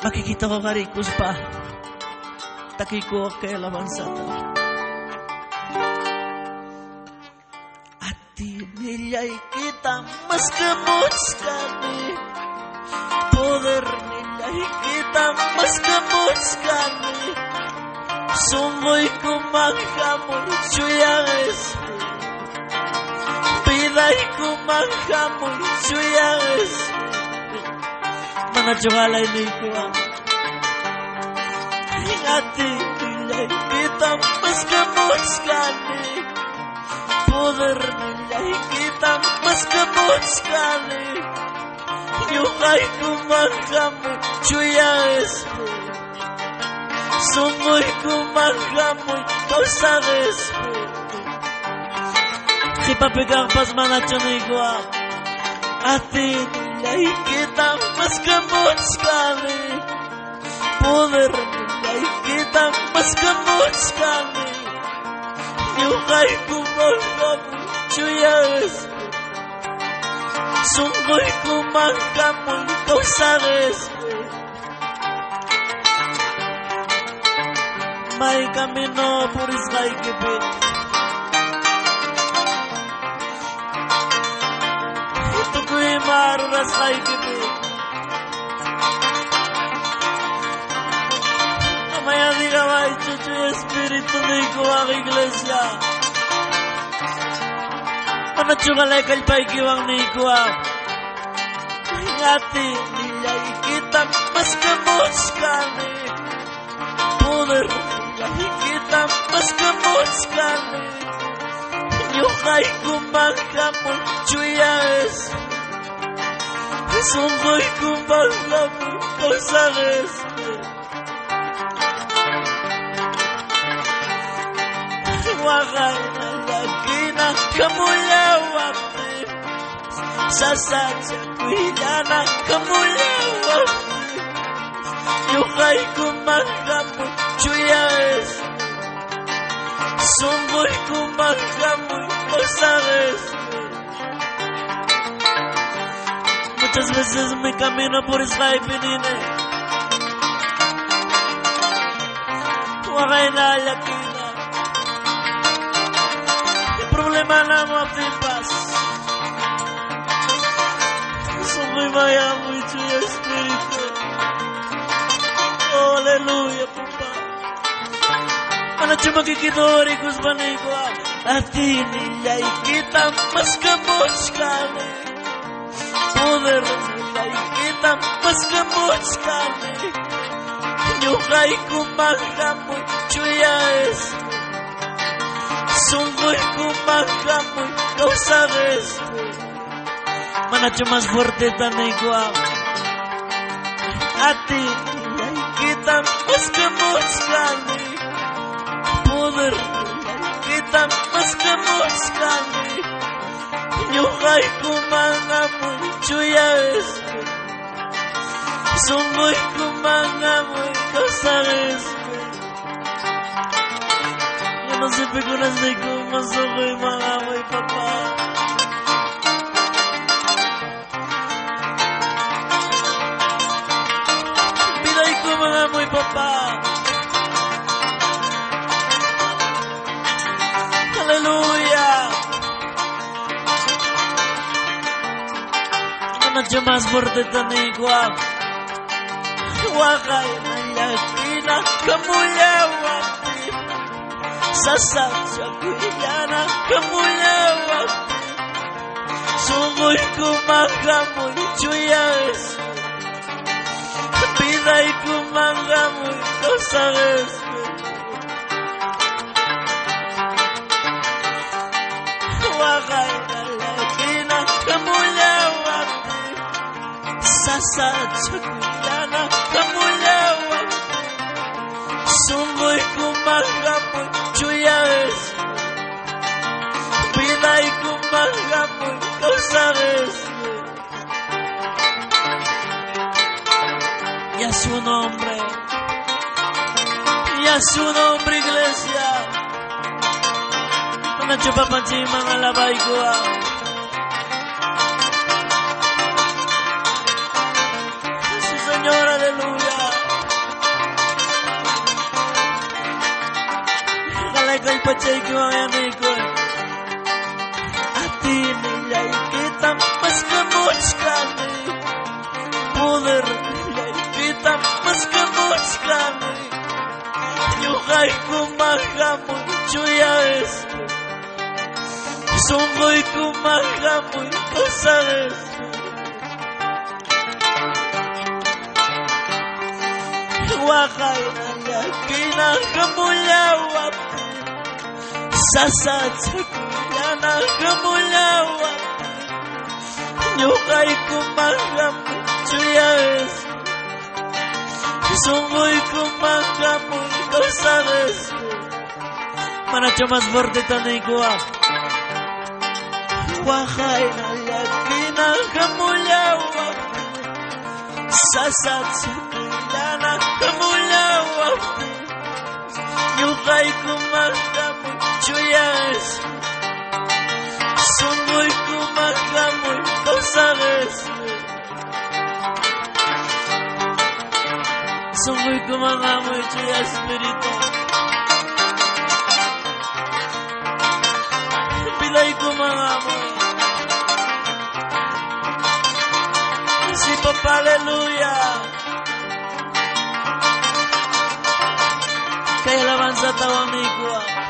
makikita ko karikos pa. Takiko kay alabanzata. At nila'y kita mas gamot kami. Poder nila'y kita mas gamot kami. Sunggoy kumanghamon suyang espiritu. Piday kumanghamon suyang espiritu. Mga tsukalay ni Kuwang. Ingati nila'y kita mas gamot kami. Poder nila'y kita mas gamot kami. Yukay kumanghamon suyang espiritu. Sunggoy kumanghamon kausang espiritu. Sipapigang pasmanatyo ni Kuwang. Atin nila'y kita mas gamot kami. Poder nila'y kita mas gamot kami. Yukay kumanghamon suyang espiritu. Sunggoy kumanghamon kausang espiritu. May camino por Israel que ve. Ito ko'y maruras ay que ve. Amaya di ka ba ichuchu espiritu ni Kuwang iglesia. Manatsukalay kalpay kiwang ni Kuwang. Ingati nila'y kita mas gamot kami. Poder kita mas gamot kami. Yukay kumanghamon suyang espiritu. Sunggoy kumanghamon kausang espiritu. Wakay na lagi na kamulawak din. Sasadya kuya na kamulawak din. Yukay kumanghamon suyang espiritu. Sunggoy kumanghamon kausang espiritu. Muchas veces mi camino por Israel pinine. Wakay na laki na. El problema na mo tipas. Sunggoy maya muy suyang espiritu. Oh, aleluya, papa. Ano siya makikidori kus ba ni Kuwang? Atin nila'y kita mas gamot kami. Poder nila'y kita mas gamot kami. Yukay kumanghamon suyang espiritu. Sunggoy kumanghamon kausang espiritu. Manacho más fuerte tan ni Kuwang. Atin nila'y kita mas gamot kami. Poder kita mas gamot kami. Yukay kumanghamon suyang espiritu. Sunggoy kumanghamon kausang espiritu. Yan ang sipigunas ni kumasokoy mga amoy papa. Pinay ko mga amoy papa. Hallelujah. Ano siya mas fuerte tan ni Kuwang. Wakay na laki na kamulawak din. Sasadya kuya na kamulawak din. Sunggoy kumanghamon suyang espiritu. Piday kumanghamon kausang espiritu. Wakay na laki na kamulawak din. Sasadya kuya na kamulawak din. Sunggoy kumanghamon suyang espiritu. Piday kumanghamon kausang espiritu. Y a su nombre, iglesia. Mga chupapansin mga labay ko. Sí, Señor, aleluya. kay pachay ko ang ko. Ati nilay kita mas kamuts kami. Poder nilay kita mas kamuts kami. Nyukay kumakamoy chuyas. Sunggoy kumakamoy kasares. Wakay na kinakamulawap. Sasad sa kuya na kamulawap. Nyukay kumakamoy chuyas. Sunggoy kumakamoy kasares. Manacho mas fuerte tanay kuwap. Wakay na kinakamulawap. Sasad sa kuya na kamulawap. Nyukay kumakamoy chuyas. Sunggoy kumakamoy kasares. Sunggoy kumakamoy chuyas espiritu. Bilay kumakamoy. Si Papa Aleluya. Kaya laban sa tawang ni Kuwa.